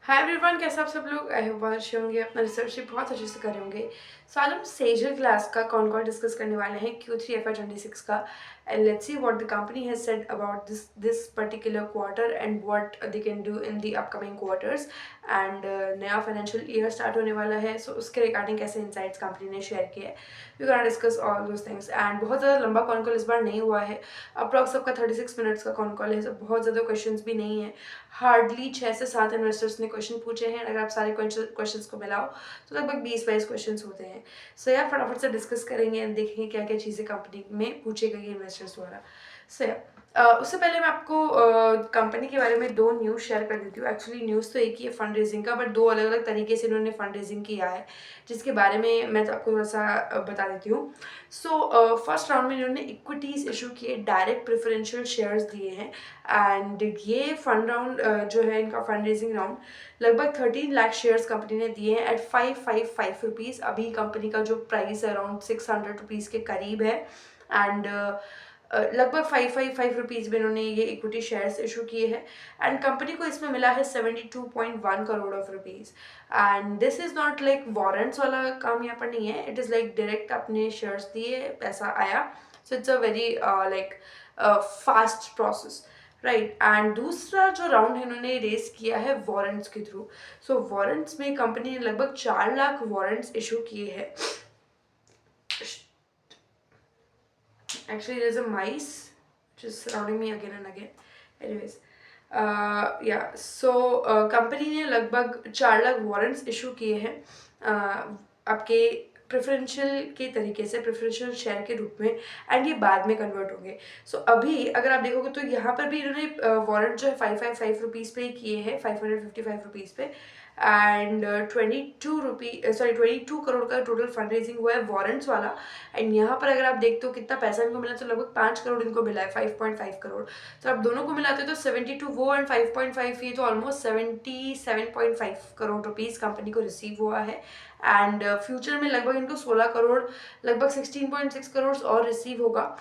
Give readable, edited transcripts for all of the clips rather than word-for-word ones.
Hi everyone, कैसे आप सब लोग। आई होप बहुत अच्छे होंगे, अपना रिसर्च भी बहुत अच्छे से कर रहे होंगे। सो आज हम सेजल क्लास का कौन कौन डिस्कस करने वाले हैं Q3 FY 26 का। And let's see what the company has said about this particular quarter and what they can do in the upcoming quarters. And नया फाइनेंशियल ईयर स्टार्ट होने वाला है, सो उसके रिगार्डिंग कैसे इंसाइट्स कंपनी ने शेयर किए हैं। We can discuss all those things. And बहुत ज़्यादा लंबा कॉन कॉल इस बार नहीं हुआ है। अप्रॉक्स सबका 36 मिनट्स का कॉन कॉल है, सब बहुत ज़्यादा क्वेश्चन भी नहीं है। हार्डली 6 से 7 इन्वेस्टर्स ने क्वेश्चन पूछे हैं। अगर आप सारे क्वेश्चंस को मिलाओ तो लगभग 20-22 क्वेश्चंस होते हैं। सो यार फटाफट से डिस्कस करेंगे एंड देखेंगे क्या क्या चीज़ें कंपनी में पूछे गई इन्वेस्टर्स द्वारा। सो उससे पहले मैं आपको कंपनी के बारे में दो न्यूज़ शेयर कर देती हूँ। एक्चुअली न्यूज़ तो एक ही है फंड रेजिंग का, बट दो अलग अलग तरीके से इन्होंने फंड रेजिंग किया है, जिसके बारे में मैं तो आपको थोड़ा सा बता देती हूँ। सो फर्स्ट राउंड में इन्होंने इक्विटीज़ इशू किए, डायरेक्ट प्रेफरेंशियल शेयर्स दिए हैं। एंड ये फंड राउंड जो है इनका फंड रेजिंग राउंड, लगभग 13 लाख शेयर्स कंपनी ने दिए हैं एट 555 रुपीज़। अभी कंपनी का जो प्राइस है अराउंड 600 रुपीज़ के करीब है। एंड लगभग 555 रुपीज़ में इन्होंने ये इक्विटी शेयर्स इशू किए हैं। एंड कंपनी को इसमें मिला है 72.1 crore of rupees. And this is not like warrants वाला काम यहाँ पर नहीं है, इट इज़ लाइक डायरेक्ट अपने शेयर्स दिए पैसा आया। So it's a very like fast process, right. And दूसरा जो राउंड है इन्होंने रेस किया है वारंट्स के थ्रू। सो वारंट्स में कंपनी ने लगभग 4 लाख वारंट्स इशू किए हैं। Actually, there's a mice just surrounding me again and again. Anyways, company ने लगभग 4 लाख वारंट्स इशू किए हैं आपके प्रेफरेंशियल के तरीके से, प्रेफरेंशियल शेयर के रूप में। एंड ये बाद में कन्वर्ट होंगे। सो अभी अगर आप देखोगे तो यहाँ पर भी इन्होंने वारंट जो है 555 रुपीज़ पे ही किए हैं, 555 रुपीज़ पे। एंड 22 करोड़ का टोटल फंड रेजिंग हुआ है वारंट्स वाला। एंड यहाँ पर अगर आप देखते हो कितना पैसा इनको मिला, तो लगभग 5 करोड़ इनको मिला है, 5.5 करोड़। तो आप दोनों को मिलाते हो तो 72 वो एंड 5.5 ये, तो ऑलमोस्ट 77.5 करोड़ रुपीज़ कंपनी को रिसीव हुआ है। एंड फ्यूचर में लगभग इनको 16 करोड़, लगभग 16.6 करोड़ और रिसीव होगा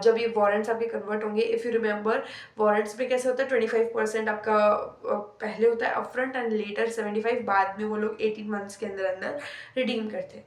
जब ये वारंट्स आपके कन्वर्ट होंगे। इफ़ यू रिमेंबर, वारंट्स में कैसे होता है, 25% आपका पहले होता है अपफ्रंट एंड लेटर 75 बाद में वो लोग 18 मंथ्स के अंदर अंदर रिडीम करते हैं,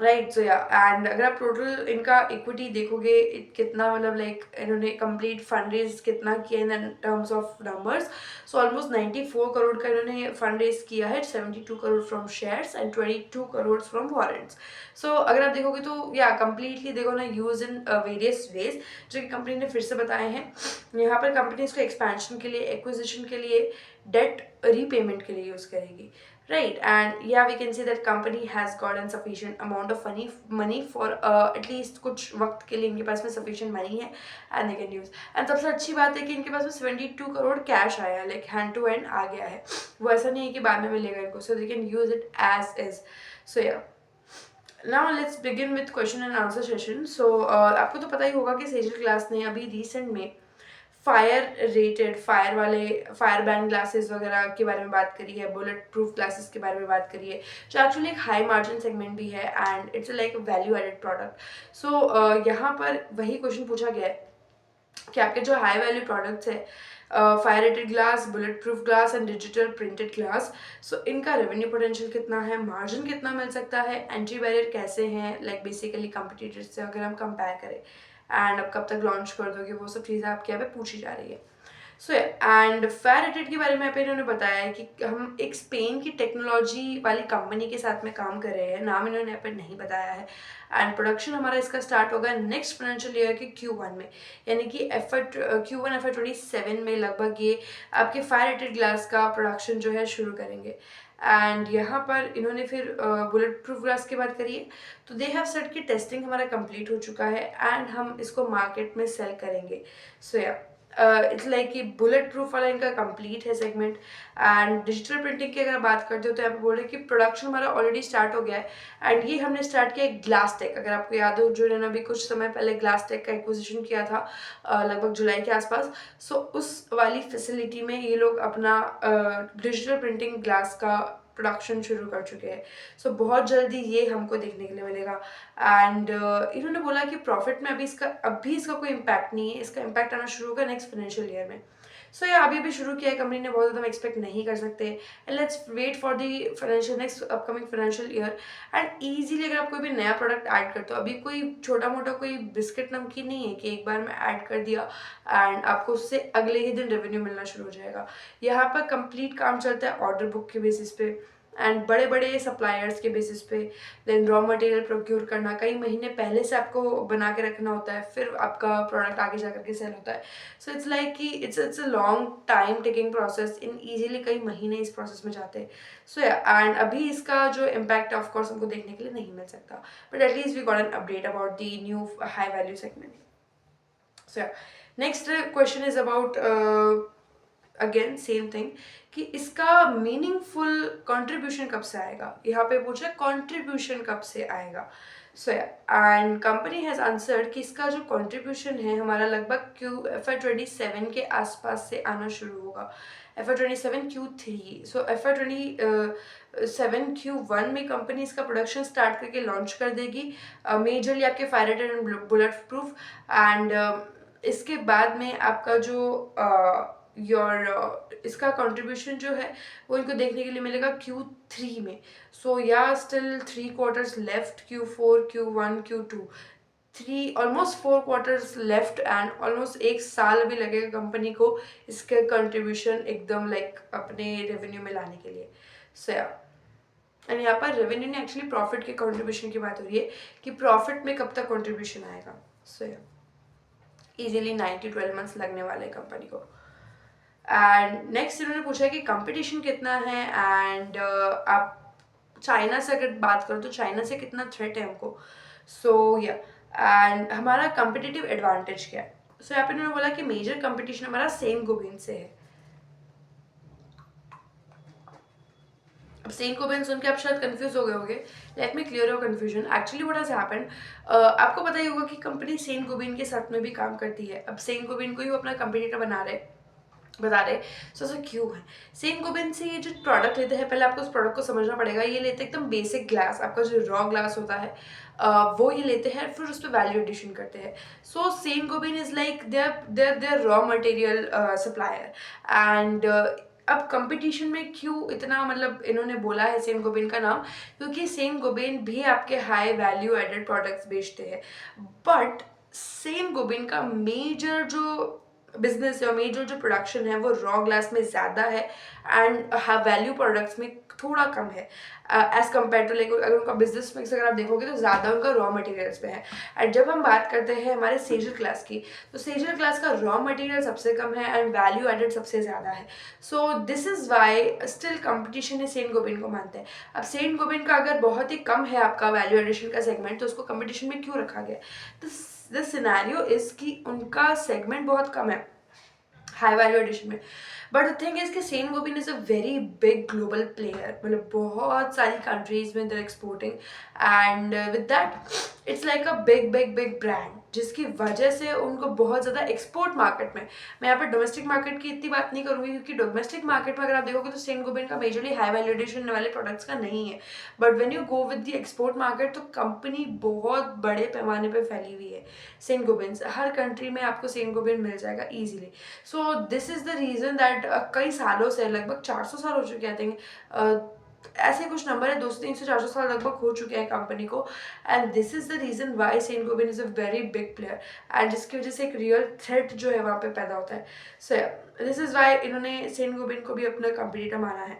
राइट। सो या एंड अगर आप टोटल इनका इक्विटी देखोगे कितना, मतलब लाइक इन्होंने कंप्लीट फंड रेज कितना किया in terms of numbers. So almost 94 crore का इन्होंने फंड रेज किया है, 72 crore from shares and 22 crore from warrants. So अगर आप देखोगे तो या कंप्लीटली देखो ना, यूज इन वेरियस वेज जो कि कंपनी ने फिर से बताए हैं। यहाँ पर कंपनी इसको एक्सपेंशन के लिए, एक्विजिशन के लिए, डेट रीपेमेंट के लिए यूज़ करेगी, right? And yeah, we can say that company has gotten sufficient amount of money for at least कुछ वक्त के लिए इनके पास में sufficient money है and they can use। and सबसे अच्छी बात है कि इनके पास में 72 करोड़ कैश आया, like hand to hand आ गया है। वो ऐसा नहीं है कि बाद में मिलेगा इनको, so they can use it as is। so yeah, now let's begin with question and answer session। so आपको तो पता ही होगा कि सेजल क्लास ने अभी रिसेंट में फायर वाले फायर बैंड ग्लासेस वगैरह के बारे में बात करी है, बुलेट प्रूफ ग्लासेस के बारे में बात करी है, जो एक्चुअली एक हाई मार्जिन सेगमेंट भी है and it's like value added product. So यहाँ पर वही क्वेश्चन पूछा गया है कि आपके जो हाई वैल्यू प्रोडक्ट्स है, fire rated glass, bullet proof glass and digital printed glass, so इनका रेवेन्यू पोटेंशियल कितना है, मार्जिन कितना मिल सकता है, एंट्री बैरियर कैसे हैं, लाइक बेसिकली कंपटीटर्स से अगर हम कंपेयर करें, एंड अब कब तक लॉन्च कर दोगे, वो सब चीज़ें आपके यहाँ पे पूछी जा रही है। सो एंड फेयर रेटेड के बारे में यहाँ पे इन्होंने बताया है कि हम एक स्पेन की टेक्नोलॉजी वाली कंपनी के साथ में काम कर रहे हैं, नाम इन्होंने यहाँ पे नहीं बताया है। एंड प्रोडक्शन हमारा इसका स्टार्ट होगा नेक्स्ट फाइनेंशियल ईयर के Q1 में, यानी कि Q1 FY 27 में लगभग ये आपके फायर रेटेड ग्लास का प्रोडक्शन जो है शुरू करेंगे। एंड यहाँ पर इन्होंने फिर बुलेट प्रूफ ग्लास की बात करी है, तो दे हैव सेड कि टेस्टिंग हमारा कंप्लीट हो चुका है एंड हम इसको मार्केट में सेल करेंगे। सो या इट्स लाइक कि बुलेट प्रूफ वाला इनका कंप्लीट है सेगमेंट। एंड डिजिटल प्रिंटिंग की अगर बात करते हो तो यहाँ पे बोल रहे हैं कि प्रोडक्शन हमारा ऑलरेडी स्टार्ट हो गया है एंड ये हमने स्टार्ट किया ग्लास टेक। अगर आपको याद हो, जो इन्होंने अभी कुछ समय पहले ग्लास टेक का एक्विजिशन किया था लगभग जुलाई के आसपास। सो उस वाली फैसिलिटी में ये लोग अपना डिजिटल प्रिंटिंग ग्लास का प्रोडक्शन शुरू कर चुके हैं। सो बहुत जल्दी ये हमको देखने के लिए मिलेगा। एंड इन्होंने बोला कि प्रॉफिट में अभी इसका कोई इम्पैक्ट नहीं है, इसका इम्पैक्ट आना शुरू होगा नेक्स्ट फाइनेंशियल ईयर में। सो ये अभी भी शुरू किया है कंपनी ने, बहुत ज़्यादा हम एक्सपेक्ट नहीं कर सकते। And let's wait for the financial next upcoming financial year. And easily अगर आप कोई भी नया प्रोडक्ट ऐड करते हो, अभी कोई छोटा मोटा कोई बिस्किट नमकीन नहीं है कि एक बार में ऐड कर दिया एंड आपको उससे अगले ही दिन रेवेन्यू मिलना शुरू हो जाएगा। यहाँ पर कंप्लीट काम चलता है ऑर्डर बुक के बेसिस पे एंड बड़े बड़े सप्लायर्स के बेसिस पे। देन रॉ मटेरियल प्रोक्योर करना, कई महीने पहले से आपको बना के रखना होता है, फिर आपका प्रोडक्ट आगे जा करके सेल होता है। सो इट्स लाइक कि it's a long time taking process, in easily कई महीने इस प्रोसेस में जाते हैं। सो एंड अभी इसका जो इम्पैक्ट ऑफ कोर्स हमको देखने के लिए नहीं मिल सकता, but at least we got an update about the new high value segment. So next question is about again same thing कि इसका मीनिंगफुल कंट्रीब्यूशन कब से आएगा। यहाँ पे पूछ रहा है कंट्रीब्यूशन कब से आएगा। So and company has answered कि इसका जो कंट्रीब्यूशन है हमारा लगभग FY27 के आसपास से आना शुरू होगा। FY27 Q3, सो FY27 Q1 में कंपनी इसका प्रोडक्शन स्टार्ट करके लॉन्च कर देगी, मेजरली आपके fire rated and bullet proof. And इसके बाद में आपका जो इसका कंट्रीब्यूशन जो है वो इनको देखने के लिए मिलेगा Q3 में। सो या still 3 quarters left, Q4 Q1 Q2, 3 almost 4 quarters left and almost 1 साल भी लगेगा कंपनी को इसके कंट्रीब्यूशन एकदम लाइक अपने रेवेन्यू में लाने के लिए। सो एंड यहाँ पर रेवेन्यू ने एक्चुअली प्रॉफिट के कंट्रीब्यूशन की बात हो रही है कि प्रॉफिट में कब तक कंट्रीब्यूशन आएगा। सो इजीली 9 to 12 मंथ्स लगने वाले हैं कंपनी को। एंड नेक्स्ट इन्होंने पूछा है कि कंपटीशन कितना है एंड आप चाइना से अगर बात करो तो चाइना से कितना थ्रेट है हमको। सो या एंड हमारा कंपिटिटिव एडवांटेज क्या है। सो यहाँ पे इन्होंने बोला कि मेजर कंपटीशन हमारा सेन गोबिन से है। अब सेन गोबिन सुन के आप शायद कंफ्यूज हो गए होंगे। Let me clear your confusion. Actually what has happened, आपको पता ही होगा कि कंपनी सेन गोबिन के साथ में भी काम करती है। अब सेन गोबिन को ही वो अपना कंपटीटर बता रहे। सो ऐसा क्यों है। सेन गोबिन से ये जो प्रोडक्ट लेते हैं, पहले आपको उस प्रोडक्ट को समझना पड़ेगा। ये लेते हैं एकदम बेसिक ग्लास, आपका जो रॉ ग्लास होता है वो ये लेते हैं, फिर उस पर वैल्यू एडिशन करते हैं। So saint Gobain is like their raw material supplier. And अब कंपटीशन में क्यों इतना मतलब इन्होंने बोला है सेन गोबिन का नाम, क्योंकि सेन गोबिन भी आपके हाई वैल्यू एडेड प्रोडक्ट्स बेचते हैं। बट सेन गोबिन का मेजर जो बिजनेस या मेजर जो प्रोडक्शन है वो रॉ ग्लास में ज़्यादा है एंड वैल्यू प्रोडक्ट्स में थोड़ा कम है एज कम्पेयर टू लाइक अगर उनका बिजनेस मिक्स अगर आप देखोगे तो ज़्यादा उनका रॉ मटेरियल्स पे है। एंड जब हम बात करते हैं हमारे सेजर क्लास की, तो सेजर क्लास का रॉ मटेरियल सबसे कम है एंड वैल्यू एडेड सबसे ज़्यादा है। सो this is why still competition है सेंट गोबिन को मानते हैं। अब सेंट गोबिन का अगर बहुत ही कम है आपका वैल्यू एडिशन का सेगमेंट, तो उसको कंपटीशन में क्यों रखा गया। द सिनेरियो इज़ कि उनका सेगमेंट बहुत कम है हाई वैल्यू एडिशन में। बट द थिंग इज कि saint Gobain is a very big global player, मतलब बहुत सारी कंट्रीज में they're exporting and with that it's like a big big big brand, जिसकी वजह से उनको बहुत ज़्यादा एक्सपोर्ट मार्केट में, मैं यहाँ पर डोमेस्टिक मार्केट की इतनी बात नहीं करूँगी क्योंकि डोमेस्टिक मार्केट में अगर आप देखोगे तो सेंट गोबिन का मेजरली हाई वैल्यू एडिशन वाले प्रोडक्ट्स का नहीं है। But when you go with the export market तो कंपनी बहुत बड़े पैमाने पे फैली हुई है। सेंट गोबिन हर कंट्री में आपको सेंट गोबिन मिल जाएगा easily. So this is the reason that कई सालों से लगभग 400 साल हो चुके हैं आई थिंक, ऐसे कुछ नंबर है 200-300-400 साल लगभग हो चुके हैं कंपनी को। And this is the reason why Saint Gobain is a very big player and जिसकी वजह से एक रियल थ्रेट जो है वहाँ पे पैदा होता है। सो दिस इज़ वाई इन्होंने सेंट गोबिन को भी अपना कंपटीटर माना है।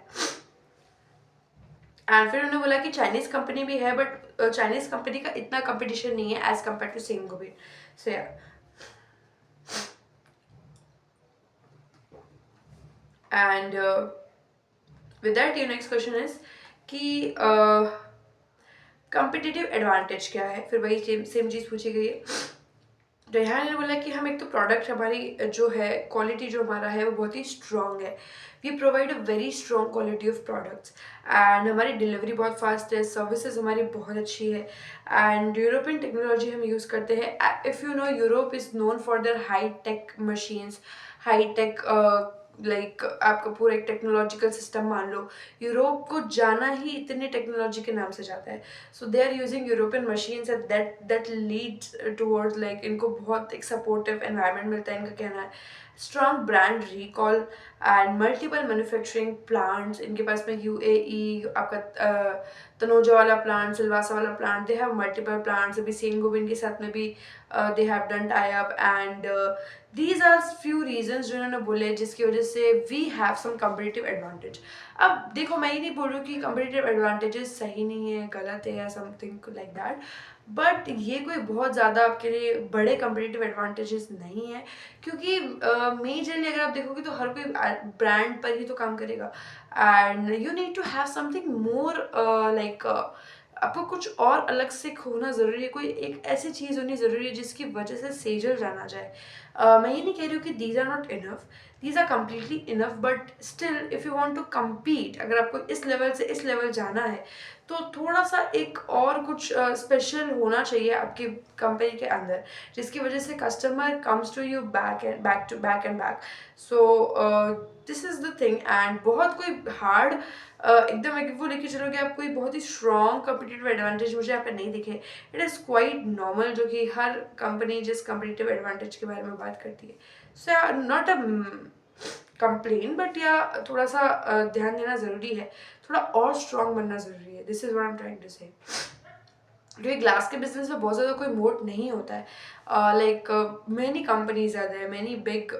एंड फिर उन्होंने बोला कि चाइनीज़ कंपनी भी है बट चाइनीज़ कंपनी का इतना कंपटीशन नहीं है as compare to Saint Gobain. So and with that your next question is कि कंपिटिटिव एडवांटेज क्या है। फिर वही सेम चीज़ पूछी गई है। तो यहाँ ने बोला कि हम एक तो प्रोडक्ट हमारी जो है क्वालिटी जो हमारा है वो बहुत ही स्ट्रॉन्ग है। We provide a very strong quality of products and हमारी डिलीवरी बहुत फास्ट है, सर्विसेज हमारी बहुत अच्छी है एंड यूरोपियन टेक्नोलॉजी हम यूज़ करते हैं। If you know Europe is known for their high tech machines, high tech like आपका पूरा एक टेक्नोलॉजिकल सिस्टम मान लो। यूरोप को जाना ही इतने टेक्नोलॉजी के नाम से जाता है। So they are using European machines and that leads towards like इनको बहुत एक सपोर्टिव एनवायरनमेंट मिलता है, इनका कहना है। Strong brand recall and multiple manufacturing plants. इनके पास में यूएई, आपका तनोजा वाला प्लांट, सिलवासा वाला plant, they have multiple plants. अभी सेन गोविंद के साथ में भी they have done tie up and these are few reasons जो इन्होंने बोले जिसकी वजह से we have some competitive advantage. अब देखो, मैं ये नहीं बोल रही हूँ कि कंपेटिटिव एडवांटेजेस सही नहीं है, गलत है या समथिंग लाइक दैट, बट ये कोई बहुत ज़्यादा आपके लिए बड़े कंपेटिटिव एडवांटेजेस नहीं है, क्योंकि मेजरली अगर आप देखोगे तो हर कोई ब्रांड पर ही तो काम करेगा and you need to have something more like आपको कुछ और अलग से खोना ज़रूरी है, कोई एक ऐसी चीज़ होनी ज़रूरी है जिसकी वजह से सेजल जाना जाए। मैं ये नहीं कह रही हूँ कि these are not enough, these are completely enough, but still if you want to compete, अगर आपको इस लेवल से इस लेवल जाना है तो थोड़ा सा एक और कुछ स्पेशल होना चाहिए आपकी कंपनी के अंदर, जिसकी वजह से customer comes to you back and back to back and back. So this is the thing and बहुत कोई हार्ड एकदम एक वो लेके चलोगे आप, कोई बहुत ही स्ट्रॉन्ग कम्पिटिटिव एडवांटेज मुझे यहाँ पे नहीं दिखे। इट इज़ क्वाइट नॉर्मल, जो कि हर कंपनी जिस कम्पिटिटिव एडवांटेज के बारे में बात करती है। So not a complain, but या थोड़ा सा ध्यान देना ज़रूरी है, थोड़ा और स्ट्रॉन्ग बनना ज़रूरी है। This is what I am trying to say. क्योंकि ग्लास के बिजनेस में बहुत ज़्यादा कोई मोट नहीं होता है, like many companies are there, many big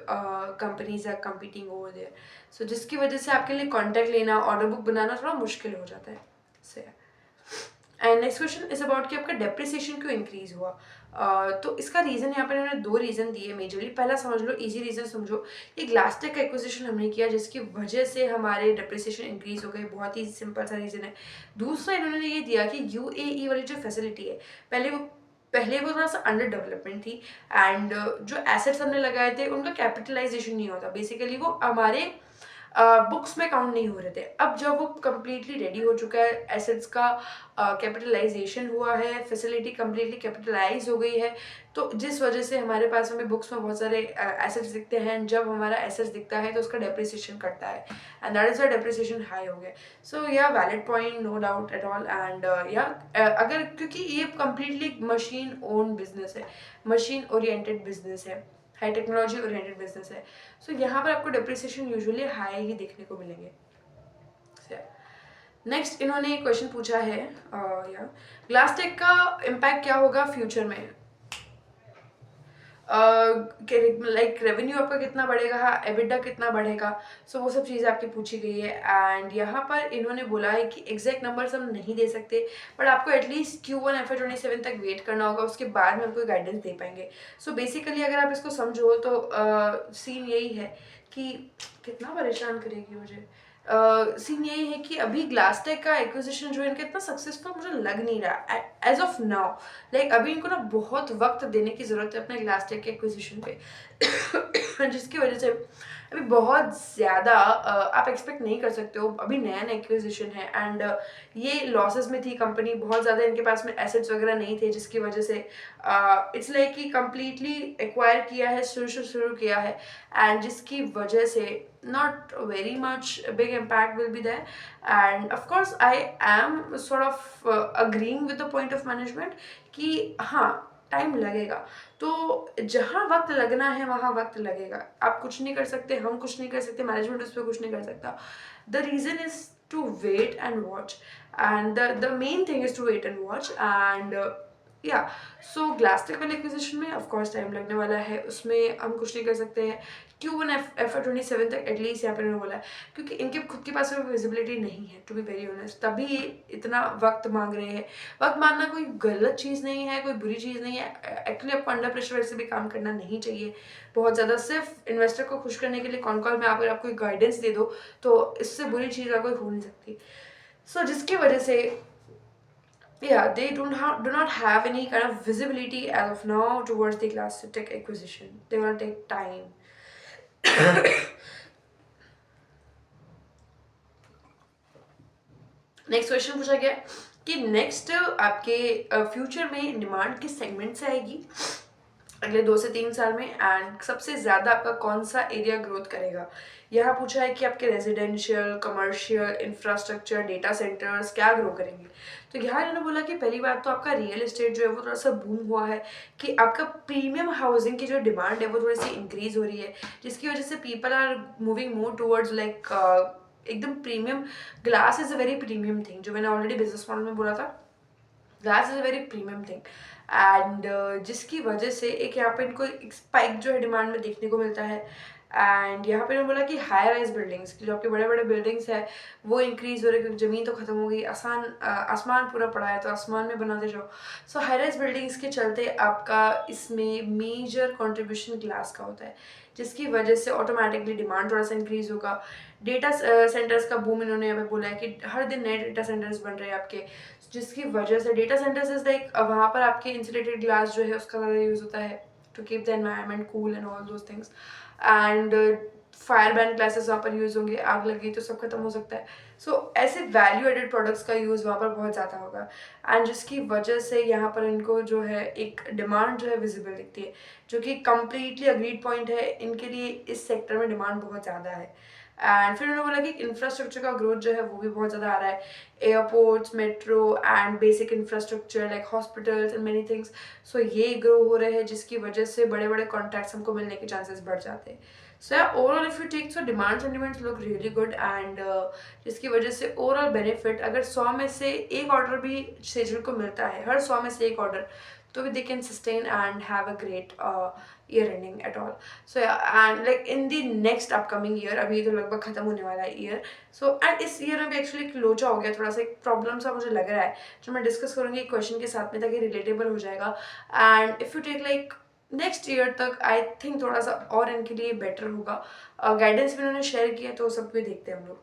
companies are competing over there, so जिसकी वजह से आपके लिए कॉन्टैक्ट लेना, ऑर्डर बुक बनाना थोड़ा मुश्किल हो जाता है। So and next question is about कि आपका डेप्रिसिएशन क्यों इंक्रीज हुआ। तो इसका रीज़न यहाँ पर इन्होंने दो रीज़न दिए मेजरली। पहला समझ लो, इजी रीज़न समझो, ये ग्लासटेक का एक्विजिशन हमने किया जिसकी वजह से हमारे डेप्रिसिएशन इंक्रीज हो गए, बहुत ही सिंपल सा रीज़न है। दूसरा इन्होंने ये दिया कि यूएई वाली जो फैसिलिटी है, पहले वो थोड़ा सा अंडर डेवलपमेंट थी एंड जो एसेट्स हमने लगाए थे उनका कैपिटलाइजेशन नहीं होता, बेसिकली वो हमारे बुक्स में काउंट नहीं हो रहे थे। अब जब वो कम्प्लीटली रेडी हो चुका है, एसेट्स का कैपिटलाइजेशन हुआ है, फैसिलिटी कम्प्लीटली कैपिटलाइज हो गई है, तो जिस वजह से हमारे पास हमें बुक्स में बहुत सारे एसेट्स दिखते हैं। जब हमारा एसेट्स दिखता है तो उसका डेप्रिसिएशन करता है and that is the depreciation high हो गया। So yeah valid point, no doubt at all and या अगर, क्योंकि ये कम्प्लीटली मशीन ओन बिजनेस है, मशीन ओरिएंटेड बिजनेस है, हाई टेक्नोलॉजी ओरिएंटेड बिजनेस है, सो यहाँ पर आपको डेप्रिसिएशन यूजुअली हाई ही देखने को मिलेंगे। नेक्स्ट इन्होंने एक क्वेश्चन पूछा है, या ग्लासटेक का इम्पैक्ट क्या होगा फ्यूचर में, लाइक रेवेन्यू आपका कितना बढ़ेगा, एबिटा कितना बढ़ेगा, सो वो सब चीज़ें आपकी पूछी गई है। एंड यहाँ पर इन्होंने बोला है कि एग्जैक्ट नंबर्स हम नहीं दे सकते, बट आपको एटलीस्ट Q1 FY27 तक वेट करना होगा, उसके बाद में हमको गाइडेंस दे पाएंगे। सो बेसिकली अगर आप इसको समझो तो सीन यही है कि कितना परेशान करेगी मुझे, सीन यही है कि अभी ग्लासटेक का एक्विजिशन जो है इनका इतना सक्सेसफुल मुझे लग नहीं रहा एज ऑफ नाउ। लाइक अभी इनको ना बहुत वक्त देने की ज़रूरत है अपने ग्लासटेक के एक्विजिशन पे जिसकी वजह से अभी बहुत ज़्यादा आप एक्सपेक्ट नहीं कर सकते हो। अभी नया नया एक्विजिशन है एंड ये लॉसेस में थी कंपनी, बहुत ज़्यादा इनके पास में एसेट्स वगैरह नहीं थे, जिसकी वजह से इट्स लाइक कि कम्प्लीटली एक्वायर किया है, शुरू किया है एंड जिसकी वजह से not very much big impact will be there, and of course I am sort of agreeing with the point of management कि हाँ टाइम लगेगा, तो जहाँ वक्त लगना है वहाँ वक्त लगेगा। आप कुछ नहीं कर सकते, हम कुछ नहीं कर सकते, मैनेजमेंट उस पर कुछ नहीं कर सकता। The reason is to wait and watch and the main thing is to wait and watch and yeah so ग्लासटेक वाले एक्विजिशन में ऑफकोर्स टाइम लगने वाला है, उसमें हम कुछ नहीं कर सकते हैं। Q1 FY27 तक एटलीस्ट यहाँ पर इन्होंने बोला है, क्योंकि इनके खुद के पास में विजिबिलिटी नहीं है टू बी वेरी ऑनेस्ट, तभी ये इतना वक्त मांग रहे हैं। वक्त मांगना कोई गलत चीज़ नहीं है, कोई बुरी चीज़ नहीं है, एक्चुअली आपको अंडर प्रेशर वैसे भी काम करना नहीं चाहिए बहुत ज़्यादा। सिर्फ इन्वेस्टर को खुश करने के लिए कॉल में अगर आपको गाइडेंस दे दो तो इससे बुरी चीज़ कोई हो नहीं सकती। सो जिसकी वजह से yeah, they do not have any kind of visibility as of now towards the GlassTech acquisition. They will take time. Next question पूछा गया कि नेक्स्ट आपके फ्यूचर में डिमांड किस सेगमेंट से आएगी। अगले 2 से 3 साल में, एंड सबसे ज़्यादा आपका कौन सा एरिया ग्रोथ करेगा। यहाँ पूछा है कि आपके residential, commercial, infrastructure, data centres क्या ग्रो करेंगे। तो यहाँ इन्होंने बोला कि पहली बात तो आपका रियल एस्टेट जो है वो थोड़ा सा बूम हुआ है, कि आपका प्रीमियम हाउसिंग की जो डिमांड है वो थोड़ी सी इंक्रीज हो रही है, जिसकी वजह से people are moving more towards like एकदम premium. Glass is a very premium thing, जो मैंने ऑलरेडी बिजनेस मॉडल में बोला था, glass is a very premium thing. And जिसकी वजह से एक यहाँ पे इनको एक स्पाइक जो है डिमांड में देखने को मिलता है। एंड यहाँ पे इन्होंने बोला कि हाई राइज बिल्डिंग्स की जो आपके बड़े बड़े बिल्डिंग्स है वो इंक्रीज हो रहे हैं, क्योंकि ज़मीन तो खत्म हो गई, आसमान पूरा पड़ा है, तो आसमान में बनाते जाओ। सो हाई राइज बिल्डिंग्स के चलते आपका इसमें मेजर कॉन्ट्रीब्यूशन ग्लास का होता है, जिसकी वजह से ऑटोमेटिकली डिमांड थोड़ा सा इंक्रीज होगा। डेटा सेंटर्स का बूम इन्होंने यहाँ पे बोला है कि हर दिन नए डेटा सेंटर्स बन रहे हैं आपके, जिसकी वजह से डेटा सेंटर्स इज लाइक वहाँ पर आपके इंसुलेटेड ग्लास जो है उसका ज़्यादा यूज़ होता है to keep the environment cool and all those things. And fire ban glasses वहाँ पर यूज़ होंगे, आग लगी तो सब खत्म हो सकता है। ऐसे वैल्यू एडेड प्रोडक्ट्स का यूज़ वहाँ पर बहुत ज़्यादा होगा, एंड जिसकी वजह से यहाँ पर इनको जो है एक डिमांड जो है विजिबल दिखती है, जो कि कम्प्लीटली अग्रीड पॉइंट है, इनके लिए इस सेक्टर में डिमांड बहुत ज़्यादा है। एंड फिर उन्होंने बोला कि इंफ्रास्ट्रक्चर का ग्रोथ जो है वो भी बहुत ज़्यादा आ रहा है, airports, metro and basic infrastructure like hospitals and many things. ये ग्रो हो रहे हैं, जिसकी वजह से बड़े बड़े कॉन्ट्रैक्ट्स हमको मिलने के चांसेस बढ़ जाते हैं। Overall if you take demand sentiments look really good, and जिसकी वजह से ओवरऑल बेनिफिट अगर 100 में से एक ऑर्डर भी सेजल को मिलता है, हर 100 में से एक ऑर्डर, तो भी they can sustain and have a great year ending eight all. And like in the next upcoming year, अभी तो लगभग खत्म होने वाला है ईयर। एंड इस ईयर में भी एक्चुअली एक लोचा हो गया, थोड़ा सा एक प्रॉब्लम सा मुझे लग रहा है, जो मैं डिस्कस करूँगी एक क्वेश्चन के साथ में, ताकि रिलेटेबल हो जाएगा। And if you take like next year तक, आई थिंक थोड़ा सा और इनके लिए बेटर होगा। गाइडेंस भी उन्होंने शेयर किया, तो सब भी देखते हैं हम लोग।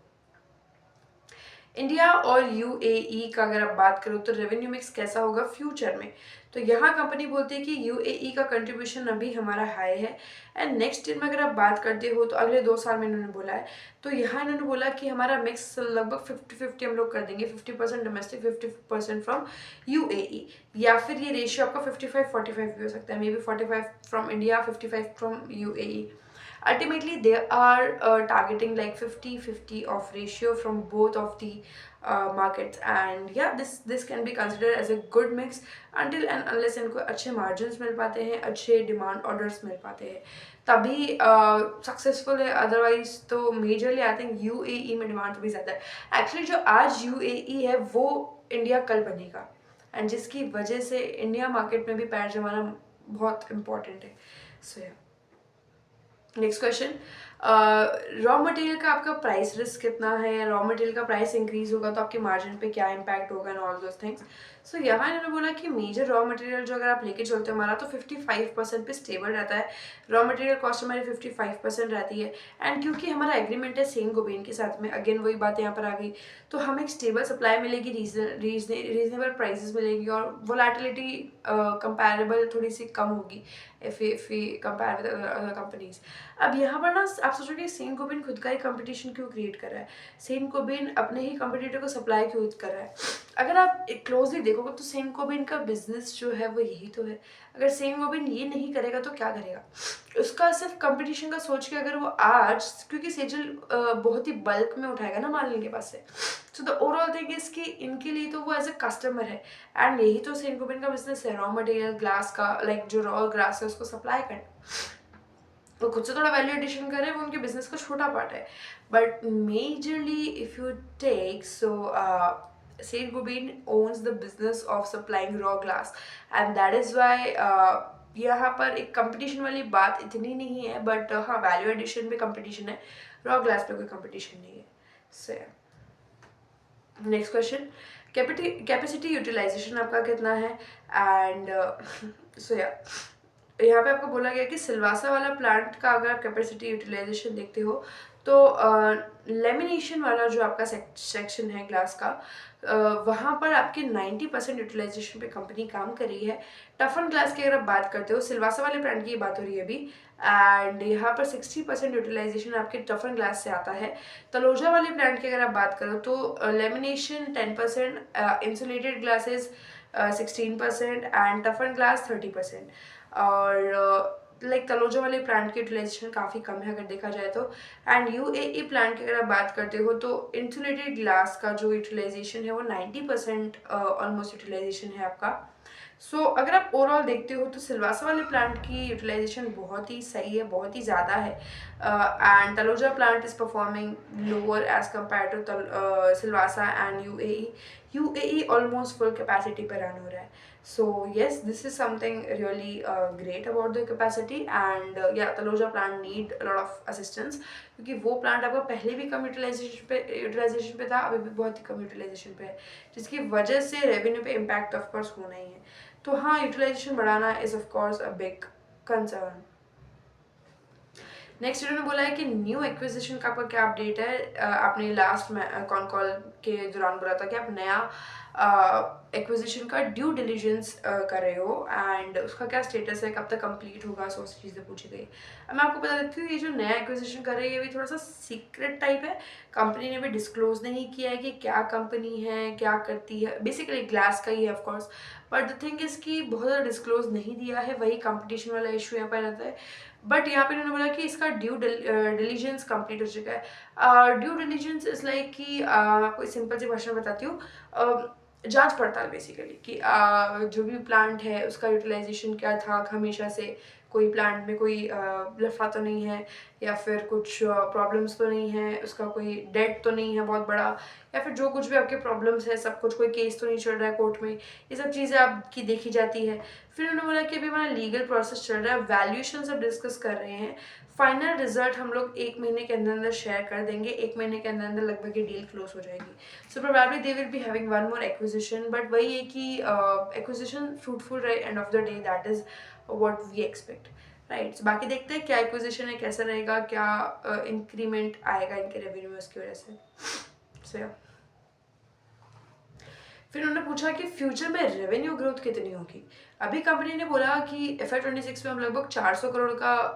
इंडिया और यूएई का अगर आप बात करो तो रेवेन्यू मिक्स कैसा होगा फ्यूचर में। तो यहाँ कंपनी बोलती है कि यूएई का कंट्रीब्यूशन अभी हमारा हाई है, एंड नेक्स्ट ईयर में अगर आप बात करते हो तो अगले 2 साल में इन्होंने बोला है। तो यहाँ इन्होंने बोला कि हमारा मिक्स लगभग 50-50 हम लोग कर देंगे, 50% डोमेस्टिक, 50% फ्रॉम यूएई, या फिर ये रेशियो आपका 55-45 भी हो सकता है, may be 45 from India, 55 from UAE. Ultimately, they are targeting like 50-50 of ratio from both of the markets, and yeah, this can be considered as a good mix until and unless इनको अच्छे margins मिल पाते हैं, अच्छे demand orders मिल पाते हैं, तभी successful है। Otherwise तो मेजरली आई थिंक यूएई में डिमांड भी ज़्यादा है। एक्चुअली जो आज यूएई है वो इंडिया कल बनेगा, एंड जिसकी वजह से इंडिया मार्केट में भी पैर जमाना बहुत इंपॉर्टेंट है। नेक्स्ट क्वेश्चन, रॉ मटेरियल का आपका प्राइस रिस्क कितना है, रॉ मटेरियल का प्राइस इंक्रीज होगा तो आपके मार्जिन पे क्या इम्पैक्ट होगा एंड ऑल दोज थिंग्स। यहाँ इन्होंने बोला कि मेजर रॉ मटेरियल जो अगर आप लेके चलते हो हमारा, तो 55% पे स्टेबल रहता है, रॉ मटेरियल कॉस्ट हमारी 55% रहती है। एंड क्योंकि हमारा एग्रीमेंट है सेम गोबेन के साथ में, अगेन वही बात यहाँ पर आ गई, तो हमें एक स्टेबल सप्लाई मिलेगी, रीजनेबल प्राइसेस मिलेंगी, और वोलेटिलिटी कंपेरेबल थोड़ी सी कम होगी if we compare with other companies. अब यहाँ पर ना आप सोचोगे सेन कोबिन खुद का ही कंपटीशन क्यों क्रिएट कर रहा है, सेन कोबिन अपने ही कंपटीटर को सप्लाई क्यों कर रहा है। अगर आप क्लोजली देखोगे तो सेन कोबिन का बिजनेस जो है वो यही तो है। अगर सेन कोबिन ये नहीं करेगा तो क्या करेगा, उसका सिर्फ कंपटीशन का सोच के अगर वो आज, क्योंकि सेजल बहुत ही बल्क में उठाएगा ना माल इनके पास से, so the overall thing is कि इनके लिए तो वो एज अ कस्टमर है, एंड यही तो सेन कोबिन का बिजनेस है, रॉ मटेरियल ग्लास का, लाइक जो रॉ ग्लास है उसको सप्लाई करना। वो खुद से थोड़ा वैल्यू एडिशन करे, वो उनके बिजनेस का छोटा पार्ट है, but majorly if you take Saint Gobain owns the business of supplying raw glass, and that is why यहाँ पर एक कंपटीशन वाली बात इतनी नहीं है, बट हाँ वैल्यू एडिशन पे कंपटीशन है, रॉ ग्लास पे कोई कंपटीशन नहीं है। नेक्स्ट क्वेश्चन, कैपेसिटी यूटिलाइजेशन आपका कितना है, एंड यहाँ पे आपको बोला गया कि सिलवासा वाला प्लांट का अगर आप कैपेसिटी यूटिलाइजेशन देखते हो तो लेमिनेशन वाला जो आपका सेक्शन है ग्लास का, वहाँ पर आपके 90% यूटिलाइजेशन पे कंपनी काम कर रही है। टफन ग्लास की अगर आप बात करते हो, सिलवासा वाले ब्रांड की बात हो रही है अभी, एंड यहाँ पर 60% यूटिलाइजेशन आपके टफन ग्लास से आता है। तलोजा वाले ब्रांड की अगर आप बात करो तो lamination 10%, insulated glasses 16% and टफन glass 30%। और लाइक तलोजा वाले प्लांट की यूटिलाइजेशन काफ़ी कम है अगर देखा जाए तो। एंड यूएई प्लांट की अगर आप बात करते हो तो इंसुलेटेड ग्लास का जो यूटिलाइजेशन है वो 90% ऑलमोस्ट यूटिलाइजेशन है आपका। अगर आप ओवरऑल देखते हो तो सिलवासा वाले प्लांट की यूटिलाइजेशन बहुत ही सही है, बहुत ही ज़्यादा है। And Taloja plant is performing lower as compare to Silvassa and UAE almost full capacity पर रन हो रहा है। So yes, this is something really great about the capacity and yeah, Taloja plant need a lot of assistance क्योंकि वो plant आपका पहले भी कम utilisation पे था, अभी भी बहुत ही कम यूटिलाइजेशन पे है, जिसकी वजह से रेवेन्यू पे इम्पैक्ट ऑफ कोर्स होना ही है। तो हाँ, यूटिलाइजेशन बढ़ाना is of course a big concern. Next इन्होंने बोला है कि न्यू एक्विजिशन का आपका क्या अपडेट है। आपने लास्ट कॉन कॉल के दौरान बोला था कि आप नया एक्विजिशन का ड्यू डिलीजेंस कर रहे हो एंड उसका क्या स्टेटस है, कब तक कंप्लीट होगा, सो चीज़ें पूछी गई। अब मैं आपको बता देती हूँ, ये जो नया एक्विजिशन कर रही है ये भी थोड़ा सा सीक्रेट टाइप है। कंपनी ने भी डिस्क्लोज नहीं किया है कि क्या कंपनी है, क्या करती है। बेसिकली ग्लास का ही है of course, but the thing is कि बहुत ज़्यादा डिस्क्लोज नहीं दिया है, वही कंपटीशन वाला इशू यहाँ पर रहता है। बट यहाँ पे इन्होंने बोला कि इसका ड्यू डिलीजेंस कंप्लीट हो चुका है। ड्यू डिलीजेंस इज लाइक कि आपको सिंपल सी भाषा में बताती हूँ, जांच पड़ताल बेसिकली कि जो भी प्लांट है उसका यूटिलाइजेशन क्या था हमेशा से, कोई प्लांट में कोई लफड़ा तो नहीं है, या फिर कुछ प्रॉब्लम्स तो नहीं है, उसका कोई डेट तो नहीं है बहुत बड़ा, या फिर जो कुछ भी आपके प्रॉब्लम्स है सब कुछ, कोई केस तो नहीं चल रहा है कोर्ट में, ये सब चीज़ें आपकी देखी जाती है। फिर उन्होंने बोला कि अभी हमारा लीगल प्रोसेस चल रहा है, वैल्यूएशन सब डिस्कस कर रहे हैं, फाइनल रिजल्ट हम लोग 1 महीने के अंदर अंदर शेयर कर देंगे, 1 महीने के अंदर अंदर लगभग ये डील क्लोज हो जाएगी। So probably they will be having one more acquisition, but वही है कि एक्विजिशन फ्रूटफुल रहे end of the day, that is what we expect, right. बाकी देखते हैं क्या एक्विजिशन है, कैसा रहेगा, क्या इंक्रीमेंट आएगा इनके रेवेन्यू में उसकी वजह से। सो फिर उन्होंने पूछा कि फ्यूचर में रेवेन्यू ग्रोथ कितनी होगी। अभी कंपनी ने बोला कि FY26 में हम लगभग 400 करोड़ का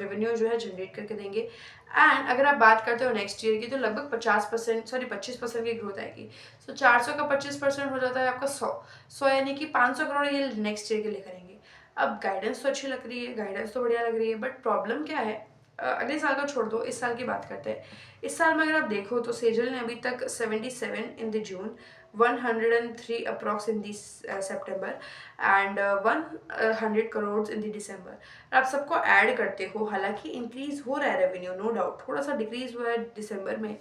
रेवेन्यू जो है जनरेट करके देंगे। एंड अगर आप बात करते हो नेक्स्ट ईयर की तो लगभग 50%, सॉरी 25% की ग्रोथ आएगी। 400 का 25% हो जाता है आपका 100 यानी कि 500 करोड़ ये नेक्स्ट ईयर के लिए करेंगे। अब गाइडेंस तो अच्छी लग रही है, गाइडेंस तो बढ़िया लग रही है, बट प्रॉब्लम क्या है, अगले साल का छोड़ दो, इस साल की बात करते हैं। इस साल में अगर आप देखो तो सेजल ने अभी तक 77 in the June, 103 approx in this September and 100 crore in the दिसंबर। आप सबको ऐड करते हो, हालांकि इंक्रीज हो रहा है रेवेन्यू, नो डाउट, थोड़ा सा डिक्रीज हुआ है दिसंबर में,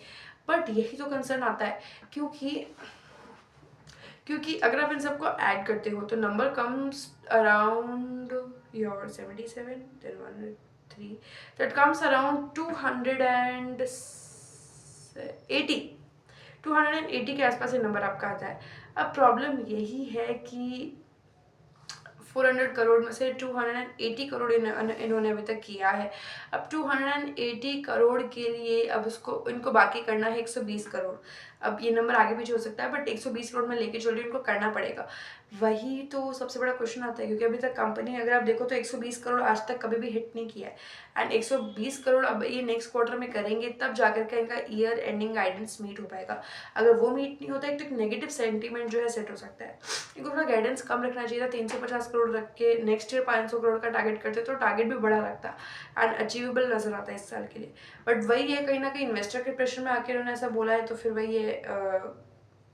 बट यही तो कंसर्न आता है क्योंकि अगर आप इन सबको ऐड करते हो तो number comes around your 77 then 103, that comes around 280 के आसपास ये नंबर आपका आता है। अब प्रॉब्लम यही है कि 400 करोड़ में से 280 करोड़ इन्होंने अभी तक किया है। अब 280 करोड़ के लिए अब उसको इनको बाकी करना है 120 करोड़। अब ये नंबर आगे पीछे हो सकता है, बट 120 करोड़ में लेके चल रही इनको करना पड़ेगा। वही तो सबसे बड़ा क्वेश्चन आता है, क्योंकि अभी तक कंपनी अगर आप देखो तो 120 करोड़ आज तक कभी भी हिट नहीं किया है। एंड 120 करोड़ अब ये नेक्स्ट क्वार्टर में करेंगे, तब जाकर के इनका ईयर एंडिंग गाइडेंस मीट हो पाएगा। अगर वो मीट नहीं होता है तो एक नेगेटिव सेंटीमेंट जो है सेट हो सकता है। इनको थोड़ा गाइडेंस कम रखना चाहिए था, 350 करोड़ रख के नेक्स्ट ईयर 500 करोड़ का टारगेट करते तो टारगेट भी बड़ा रखता एंड अचीवेबल नजर आता है इस साल के लिए। बट वही है, कहीं ना कहीं इन्वेस्टर के प्रेशर में आके उन्होंने ऐसा बोला है, तो फिर वही है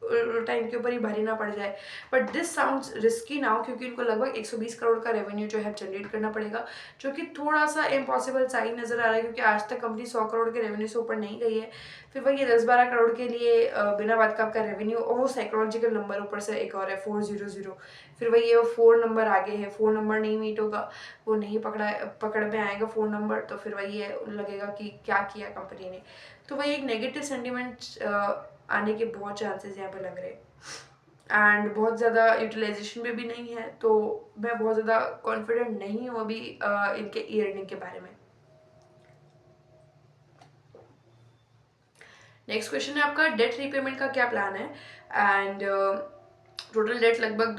टाइम के ऊपर ही भारी ना पड़ जाए। But this sounds risky now, क्योंकि इनको लगभग 120 करोड़ का रेवेन्यू जो है जनरेट करना पड़ेगा, जो कि थोड़ा सा इम्पॉसिबल सा ही नजर आ रहा है, क्योंकि आज तक कंपनी 100 करोड़ के रेवेन्यू से ऊपर नहीं गई है। फिर वही 10-12 करोड़ के लिए बिना बात का आपका रेवेन्यू, और वो साइकोलॉजिकल नंबर ऊपर से एक और है 400। फिर वही है, वो 4 नंबर आगे है, 4 नंबर नहीं मीट होगा, वो नहीं पकड़ में आएगा 4 नंबर, तो फिर वही है, लगेगा कि क्या किया कंपनी ने। तो वही एक नेगेटिव सेंटिमेंट आने के बहुत चांसेस यहाँ पे लग रहे हैं। एंड बहुत ज़्यादा यूटिलाइजेशन भी नहीं है, तो मैं बहुत ज़्यादा कॉन्फिडेंट नहीं हूँ अभी इनके ईयर एंडिंग के बारे में। नेक्स्ट क्वेश्चन है आपका, डेट रीपेमेंट का क्या प्लान है। एंड टोटल डेट लगभग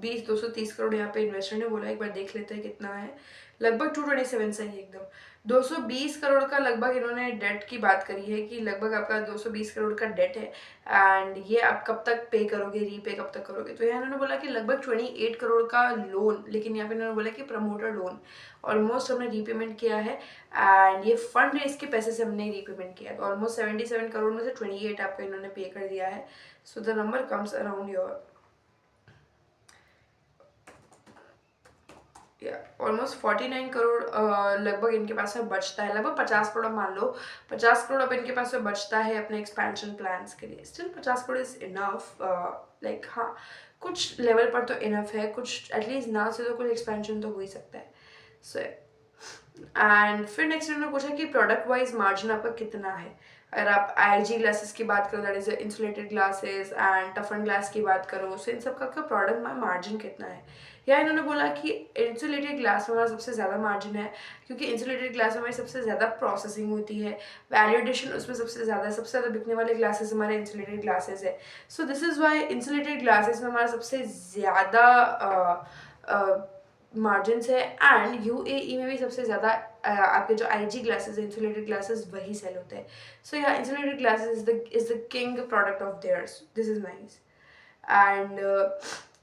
230 करोड़ यहाँ पे इन्वेस्टर ने बोला, एक बार देख लेते हैं कितना है। लगभग 227 सही है एकदम। 220 करोड़ का लगभग इन्होंने डेट की बात करी है कि लगभग आपका 220 करोड़ का डेट है, एंड ये आप कब तक पे करोगे, रीपे कब तक करोगे। तो यहाँ इन्होंने बोला कि लगभग 28 करोड़ का लोन, लेकिन यहाँ पे इन्होंने बोला कि प्रमोटर लोन ऑलमोस्ट हमने रीपेमेंट किया है, एंड ये फंड रेज के पैसे से हमने रीपेमेंट किया है। तो ऑलमोस्ट 77 करोड़ में से 28 आपको इन्होंने पे कर दिया है। So the number comes around your almost 49 crore लगभग इनके पास में बचता है। लगभग 50 करोड़ मान लो, 50 करोड़ अब इनके पास में बचता है अपने एक्सपेंशन प्लान्स के लिए। Still 50 crore is enough, like हाँ कुछ लेवल पर तो इनफ है, कुछ एटलीस्ट ना से तो कुछ एक्सपेंशन तो हो ही सकता है। सो एंड फिर नेक्स्ट इन्होंने पूछा कि प्रोडक्ट वाइज मार्जिन आपका कितना है। अगर आप IG ग्लासेस की बात करो, that is insulated glasses and टफन glass की बात करो, सो इन सब का प्रोडक्ट मार्जिन कितना है। या इन्होंने बोला कि इंसुलेटेड ग्लास में हमारा सबसे ज़्यादा मार्जिन है, क्योंकि इंसुलेटेड ग्लास में हमारी सबसे ज़्यादा प्रोसेसिंग होती है, वैल्यू एडिशन उसमें सबसे ज़्यादा बिकने वाले ग्लासेस हमारे इंसुलेटेड ग्लासेस है। सो this is why insulated glasses में हमारा सबसे ज़्यादा मार्जिन है, एंड UAE में भी सबसे ज़्यादा आपके जो IG ग्लासेस है, इंसुलेटेड ग्लासेस, वही सेल होते हैं। So yeah insulated glasses is the king product of theirs, this is nice. And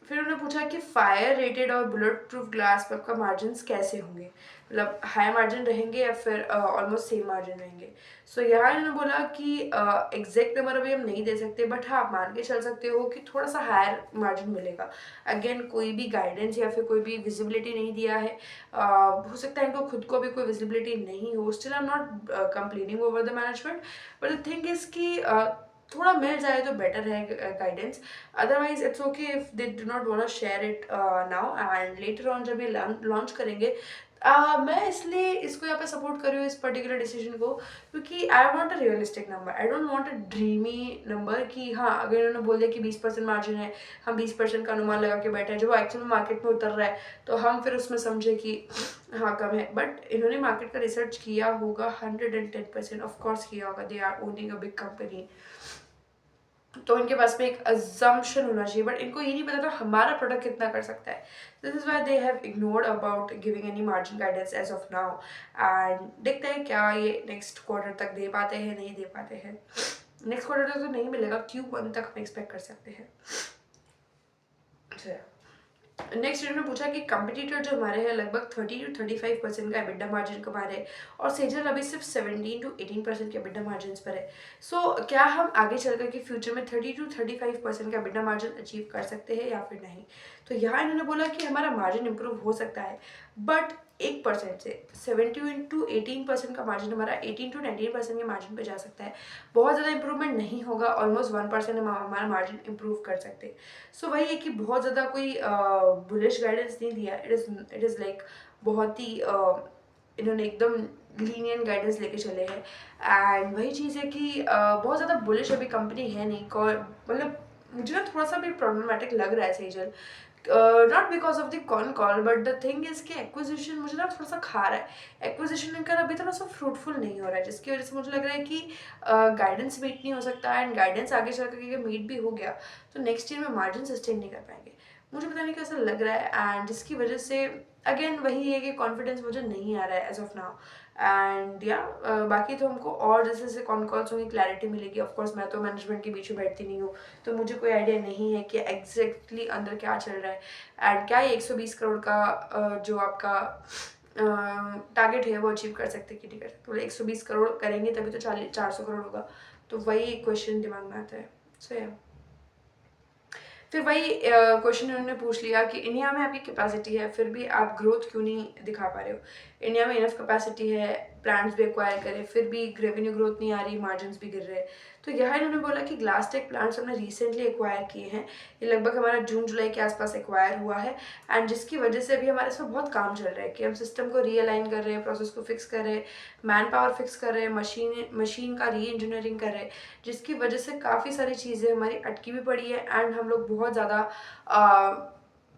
फिर उन्होंने पूछा कि फायर रेटेड और बुलेट प्रूफ ग्लास पर आपका मार्जिन कैसे होंगे, मतलब हाई मार्जिन रहेंगे या फिर ऑलमोस्ट सेम मार्जिन रहेंगे। सो यहाँ इन्होंने बोला कि एग्जैक्ट नंबर अभी हम नहीं दे सकते, बट हाँ आप मान के चल सकते हो कि थोड़ा सा हायर मार्जिन मिलेगा। अगेन कोई भी गाइडेंस या फिर कोई भी विजिबिलिटी नहीं दिया है, हो सकता है इनको खुद को भी कोई विजिबिलिटी नहीं हो। Still I am not complaining over the management, but the thing is कि थोड़ा मिल जाए तो बेटर है guidance. Otherwise it's okay if they do not want to share it now, and later on जब ये लॉन्च करेंगे। मैं इसलिए इसको यहाँ पे सपोर्ट कर रही हूँ इस पर्टिकुलर डिसीजन को, क्योंकि I want a realistic number, I don't want a dreamy number कि हाँ अगर इन्होंने बोल दिया कि 20% मार्जिन है, हम 20% का अनुमान लगा के बैठे हैं, जो एक्चुअली मार्केट में उतर रहा है तो हम फिर उसमें समझे कि हाँ कम है। बट इन्होंने मार्केट का रिसर्च किया होगा 110%, ऑफकोर्स किया होगा, they are owning a big company, तो इनके पास में एक अजम्पशन होना चाहिए। बट इनको ये नहीं पता था हमारा प्रोडक्ट कितना कर सकता है। This is why they have ignored about giving any margin guidance as of now, and देखते हैं क्या ये नेक्स्ट क्वार्टर तक दे पाते हैं नहीं दे पाते हैं। नेक्स्ट क्वार्टर तक तो नहीं मिलेगा, Q1 तक हम एक्सपेक्ट कर सकते हैं। नेक्स्ट इन्होंने पूछा कि कंपटीटर जो हमारे हैं लगभग 30 to 35% का EBITDA मार्जिन कमा रहे हैं, और सेजल अभी सिर्फ 17 to 18% के EBITDA मार्जिन पर है। सो क्या हम आगे चल कर के फ्यूचर में 30 to 35% का EBITDA मार्जिन अचीव कर सकते हैं या फिर नहीं। तो यहाँ इन्होंने बोला कि हमारा मार्जिन इंप्रूव हो सकता है, बट 1% से 17 to 18% का मार्जिन हमारा 18 to 19% के मार्जिन पे जा सकता है। बहुत ज़्यादा इंप्रूवमेंट नहीं होगा, ऑलमोस्ट 1% हम हमारा मार्जिन इंप्रूव कर सकते हैं। सो वही है कि बहुत ज़्यादा कोई बुलिश गाइडेंस नहीं दिया, इट इज़ लाइक बहुत ही इन्होंने एकदम लीनियंट गाइडेंस लेके चले हैं। एंड वही चीज़ है कि बहुत ज़्यादा बुलिश अभी कंपनी है नहीं, मतलब मुझे ना थोड़ा सा भी प्रॉब्लमेटिक लग रहा है Sejal, not because of the con call, but the thing is कि एक्विजिशन मुझे ना थोड़ा सा खा रहा है। एक्विजिशन इनका अभी थोड़ा सा फ्रूटफुल नहीं हो रहा है, जिसकी वजह से मुझे लग रहा है कि गाइडेंस मीट नहीं हो सकता, एंड गाइडेंस आगे चल करके मीट भी हो गया तो नेक्स्ट ईयर में मार्जिन सस्टेन नहीं कर पाएंगे। मुझे पता नहीं कैसा लग रहा है, एंड जिसकी वजह से अगेन वही है कि कॉन्फिडेंस मुझे नहीं आ रहा है एज ऑफ नाउ। एंड या बाकी तो हमको और जैसे जैसे कौन कौन होंगी क्लैरिटी मिलेगी। ऑफकोर्स मैं तो मैनेजमेंट के बीच में बैठती नहीं हूँ, तो मुझे कोई आइडिया नहीं है कि एग्जैक्टली अंदर क्या चल रहा है, एंड क्या ये 120 करोड़ का जो आपका टारगेट है वो अचीव कर सकते कि नहीं कर सकते। बोले 120 करोड़ करेंगे तभी तो 400 करोड़ होगा, तो वही क्वेश्चन दिमाग में आता है। सो या फिर वही क्वेश्चन उन्होंने पूछ लिया कि इंडिया में आपकी कैपेसिटी है फिर भी आप ग्रोथ क्यों नहीं दिखा पा रहे हो। इंडिया में इनफ कैपेसिटी है, प्लांट्स भी एक्वायर करें, फिर भी रेवेन्यू ग्रोथ नहीं आ रही, मार्जिन भी गिर रहे हैं। तो यहाँ इन्होंने बोला कि ग्लास टेक प्लांट्स हमने रिसेंटली एक्वायर किए हैं, ये लगभग हमारा जून जुलाई के आसपास एक्वायर हुआ है, एंड जिसकी वजह से अभी हमारे इसमें बहुत काम चल रहा है कि हम सिस्टम को रीअलाइन कर रहे हैं, प्रोसेस को फिक्स कर रहे हैं, मैन पावर फिक्स कर रहे हैं, मशीन का री इंजीनियरिंग कर रहे हैं, जिसकी वजह से काफ़ी सारी चीज़ें हमारी अटकी भी पड़ी है, एंड हम लोग बहुत ज़्यादा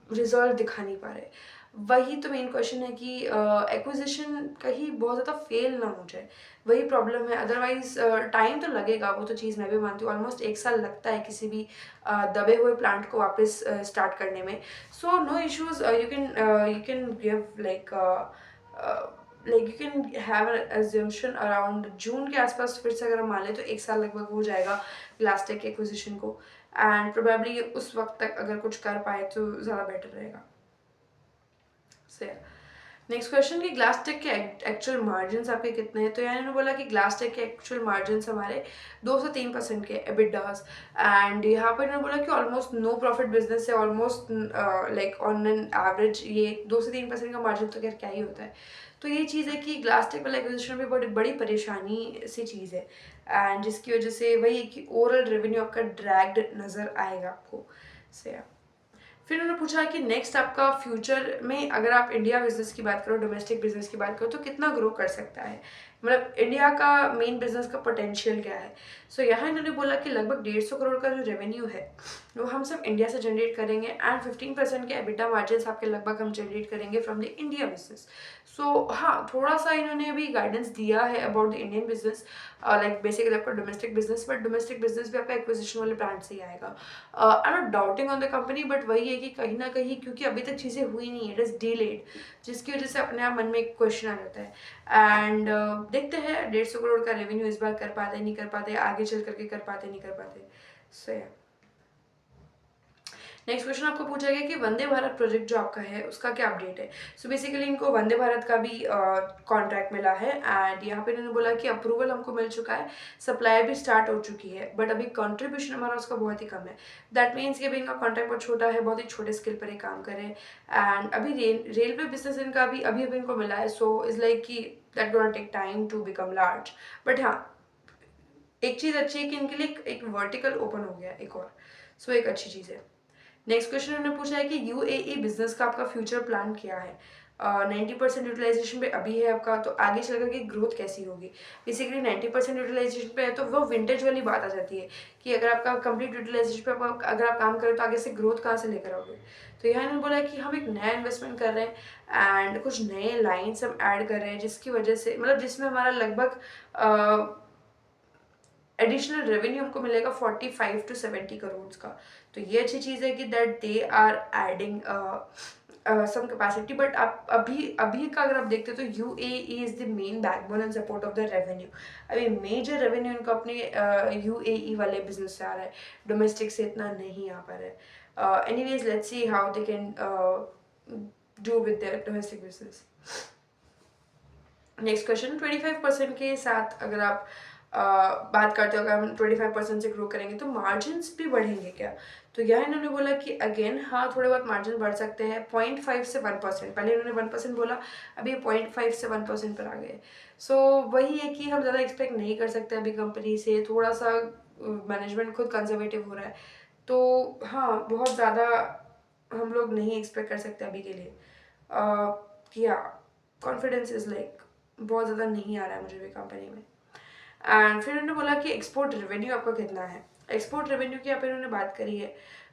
रिजल्ट दिखा नहीं पा रहे। वही तो मेन क्वेश्चन है कि एक्विजिशन कहीं बहुत ज़्यादा फेल ना हो जाए, वही प्रॉब्लम है। अदरवाइज टाइम तो लगेगा, वो तो चीज़ मैं भी मानती हूँ, ऑलमोस्ट 1 साल लगता है किसी भी दबे हुए प्लांट को वापस स्टार्ट करने में। So no issues, you can give like you can have assumption around June के आसपास, फिर से अगर हम मान लें तो 1 साल लगभग हो जाएगा ग्लासटेक के एक्विजिशन को। एंड प्रोबेबली उस वक्त तक अगर कुछ कर पाए तो ज़्यादा बेटर रहेगा। से नेक्स्ट क्वेश्चन कि ग्लास टेक के एक्चुअल मार्जिन आपके कितने हैं। तो यार इन्होंने बोला कि ग्लास टेक के एक्चुअल मार्जिन हमारे 2 से 3% के एबिडास। एंड यहाँ पर इन्होंने बोला कि ऑलमोस्ट नो प्रॉफिट बिजनेस है, almost like on an average ये 2 से 3% का मार्जिन तो खैर क्या ही होता है। तो ये चीज़ है कि ग्लास टेक वाला एक्विजिशन भी बड़ी बड़ी परेशानी सी चीज़ है, एंड जिसकी वजह से वही है कि ओवरऑल रेवेन्यू आपका ड्रैग्ड नज़र आएगा आपको से। फिर उन्होंने पूछा कि नेक्स्ट आपका फ्यूचर में अगर आप इंडिया बिजनेस की बात करो, डोमेस्टिक बिजनेस की बात करो, तो कितना ग्रो कर सकता है, मतलब इंडिया का मेन बिजनेस का पोटेंशियल क्या है। सो यहाँ इन्होंने बोला कि लगभग 150 करोड़ का जो रेवेन्यू है वो हम सब इंडिया से जनरेट करेंगे, एंड 15% के एबिटा मार्जिन आपके लगभग हम जनरेट करेंगे from the India business. So हाँ, थोड़ा सा इन्होंने अभी गाइडेंस दिया है about the Indian business, like basically आपका domestic business, but domestic business भी आपका एक्विजिशन वाले ब्रांड से ही आएगा। I am not doubting on the company, but वही है कि कहीं ना कहीं क्योंकि अभी तक चीज़ें हुई नहीं है, इट इज़ डिलेड, जिसकी वजह से अपने आप मन में एक क्वेश्चन आ जाता है। एंड देखते हैं 150 करोड़ का रेवेन्यू इस बार कर पाते नहीं कर पाते, आगे चल करके कर पाते नहीं कर पाते। सो नेक्स्ट क्वेश्चन आपको पूछा गया कि वंदे भारत प्रोजेक्ट जो आपका है उसका क्या अपडेट है। सो बेसिकली इनको वंदे भारत का भी कॉन्ट्रैक्ट मिला है, एंड यहाँ पे इन्होंने बोला कि अप्रूवल हमको मिल चुका है, सप्लाई भी स्टार्ट हो चुकी है, बट अभी कंट्रीब्यूशन हमारा उसका बहुत ही कम है। दैट मीन्स कि अभी इनका कॉन्ट्रैक्ट बहुत छोटा है, बहुत ही छोटे स्केल पर ये काम करे। एंड अभी रेलवे बिजनेस इनका अभी अभी अभी इनको मिला है, सो इज लाइक कि that gonna take time to become large. But हाँ, एक चीज़ अच्छी है कि इनके लिए एक वर्टिकल ओपन हो गया एक और, सो एक अच्छी चीज़ है। नेक्स्ट क्वेश्चन उन्होंने पूछा है कि यूएई बिजनेस का आपका फ्यूचर प्लान क्या है। 90% यूटिलाइजेशन पे अभी है आपका, तो आगे चल करके ग्रोथ कैसी होगी। बेसिकली 90% यूटिलाइजेशन पे है तो वो विंटेज वाली बात आ जाती है कि अगर आपका कंप्लीट यूटिलाइजेशन पे अगर आप काम करें तो आगे से ग्रोथ कहाँ से लेकर आओगे। तो यहाँ इन्होंने बोला कि हम एक नया इन्वेस्टमेंट कर रहे हैं एंड कुछ नए लाइन्स हम ऐड कर रहे हैं, जिसकी वजह से मतलब जिसमें हमारा लगभग एडिशनल रेवेन्यू हमको मिलेगा 45 to 70 करोड़ का। तो ये अच्छी चीज़ है कि that they are adding some capacity. But आप अभी अभी का अगर आप देखते हो तो UAE is the main backbone and support of the revenue. अभी मेजर रेवेन्यू इनको अपने यूएई वाले बिजनेस से आ रहा है, डोमेस्टिक से इतना नहीं आ पा रहा है। Anyways let's see how they can do with their domestic business. Next question 25% के साथ अगर आप बात करते हो, अगर हम 25% से ग्रो करेंगे तो मार्जिन भी बढ़ेंगे क्या। तो यह इन्होंने बोला कि अगेन हाँ, थोड़े बहुत मार्जिन बढ़ सकते हैं 0.5 से 1%। पहले इन्होंने 1% बोला, अभी 0.5 से 1% पर आ गए। सो वही है कि हम ज़्यादा एक्सपेक्ट नहीं कर सकते अभी कंपनी से, थोड़ा सा मैनेजमेंट खुद कंजर्वेटिव हो रहा है, तो हाँ बहुत ज़्यादा हम लोग नहीं एक्सपेक्ट कर सकते अभी के लिए। कि हाँ, कॉन्फिडेंस इज लाइक बहुत ज़्यादा नहीं आ रहा है मुझे भी कंपनी में। एंड फिर उन्होंने बोला कि एक्सपोर्ट रेवेन्यू आपका कितना है। एक्सपोर्ट रेवेन्यू की यहाँ पे इन्होंने बात करी है,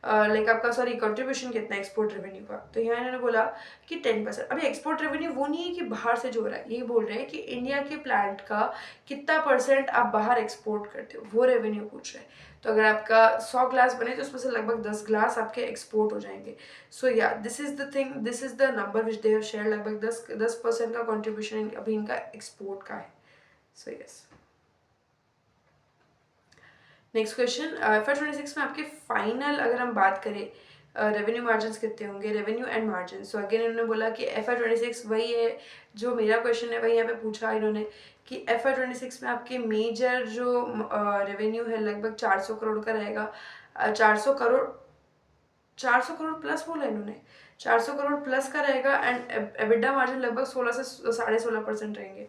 लाइक आपका सॉरी कंट्रीब्यूशन कितना है एक्सपोर्ट रेवेन्यू का। तो यहाँ इन्होंने बोला कि 10%। अभी एक्सपोर्ट रेवेन्यू वो नहीं है कि बाहर से जो हो रहा है, ये बोल रहे हैं कि इंडिया के प्लांट का कितना परसेंट आप बाहर एक्सपोर्ट करते हो, वो रेवेन्यू पूछ रहे हैं। तो अगर आपका 100 ग्लास बने तो उसमें से लगभग 10 ग्लास आपके एक्सपोर्ट हो जाएंगे। सो या this is the thing, this is the number which they have share, लगभग 10% का कॉन्ट्रीब्यूशन अभी इनका एक्सपोर्ट का है। So yes. Next question, FY26 में आपके फाइनल अगर हम बात करें रेवेन्यू मार्जिन कितने होंगे, revenue and margin. So again इन्होंने बोला कि FY26 वही है जो मेरा क्वेश्चन है, वही यहाँ पे पूछा इन्होंने कि FY26 में आपके मेजर जो रेवेन्यू है लगभग 400 करोड़ का रहेगा। 400 करोड़, 400 करोड़ प्लस बोला इन्होंने, 400 करोड़ प्लस का रहेगा, एंड एबिडा मार्जिन लगभग 16 से 16.5% रहेंगे।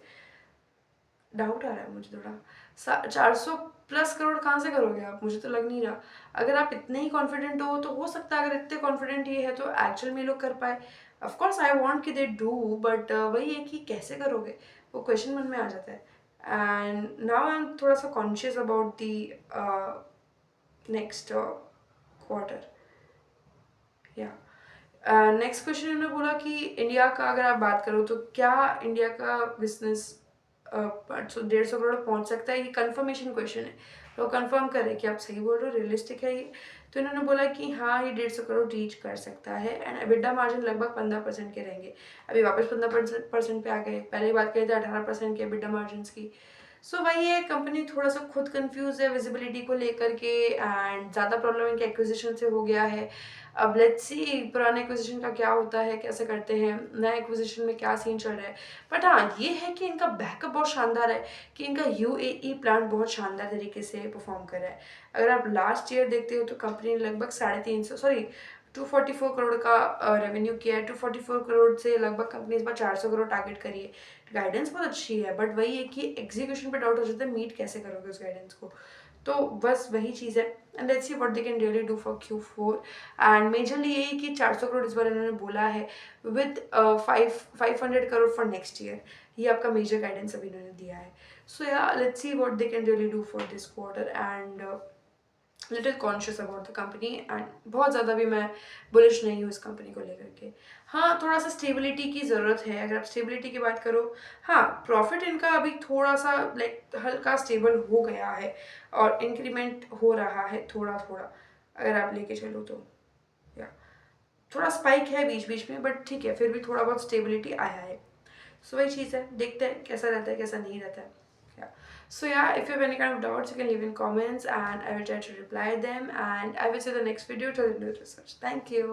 डाउट आ रहा है मुझे थोड़ा। 400 प्लस करोड़ कहाँ से करोगे आप, मुझे तो लग नहीं रहा। अगर आप इतने ही कॉन्फिडेंट हो सकता है, अगर इतने कॉन्फिडेंट ये है तो एक्चुअल में लोग कर पाए। ऑफकोर्स आई वॉन्ट कि दे डू, बट वही है कि कैसे करोगे, वो क्वेश्चन मन में आ जाता है। एंड नाउ आई एम थोड़ा सा conscious about the next quarter. या नेक्स्ट क्वेश्चन इन्होंने बोला कि इंडिया का अगर आप बात करो तो क्या इंडिया का बिजनेस 150 करोड़ पहुंच सकता है, ये कंफर्मेशन क्वेश्चन है। तो कंफर्म करें कि आप सही बोल रहे हो, रियलिस्टिक है ये। तो इन्होंने बोला कि हाँ ये 150 करोड़ रीच कर सकता है एंड EBITDA मार्जिन लगभग 15% के रहेंगे। अभी वापस 15% पे आ गए, पहले बात करी थी 18% के EBITDA मार्जिन की। सो वही है, कंपनी थोड़ा सा खुद कंफ्यूज है विजिबिलिटी को लेकर के एंड ज़्यादा प्रॉब्लम इनके एक्विजिशन से हो गया है। अब लेट्स सी पुराने एक्विजिशन का क्या होता है, कैसे करते हैं, नए एक्विजिशन में क्या सीन चल रहा है। बट हाँ ये है कि इनका बैकअप बहुत शानदार है, कि इनका यूएई प्लांट बहुत शानदार तरीके से परफॉर्म कर रहा है। अगर आप लास्ट ईयर देखते हो तो कंपनी ने लगभग 244 करोड़ का रेवेन्यू किया है। 244 करोड़ से लगभग कंपनी इस बार 400 करोड़ टारगेट करी है। गाइडेंस बहुत अच्छी है, बट वही है कि एग्जीक्यूशन पे डाउट हो जाता है, मीट कैसे करोगे उस गाइडेंस को। तो बस वही चीज़ है and let's see what they can really do for Q4। And majorly यही कि 400 करोड़ इस बार इन्होंने बोला है with 500 crore for next year. ये आपका मेजर गाइडेंस अभी इन्होंने दिया है। सो या let's see what they can really do for this quarter and little conscious about the company and बहुत ज़्यादा भी मैं बुलिश नहीं हूँ इस कंपनी को लेकर के। हाँ थोड़ा सा स्टेबिलिटी की ज़रूरत है। अगर आप स्टेबिलिटी की बात करो, हाँ प्रॉफिट इनका अभी थोड़ा सा लाइक हल्का स्टेबल हो गया है और इंक्रीमेंट हो रहा है थोड़ा थोड़ा, अगर आप लेके चलो तो। या थोड़ा स्पाइक है बीच बीच में, बट ठीक है फिर भी थोड़ा बहुत स्टेबिलिटी आया है। सो वही चीज़ है, देखते हैं कैसा रहता है कैसा नहीं रहता है। Yeah. So yeah, if you have any kind of doubts, you can leave in comments and I will try to reply them and I will see the next video to the new research. Thank you.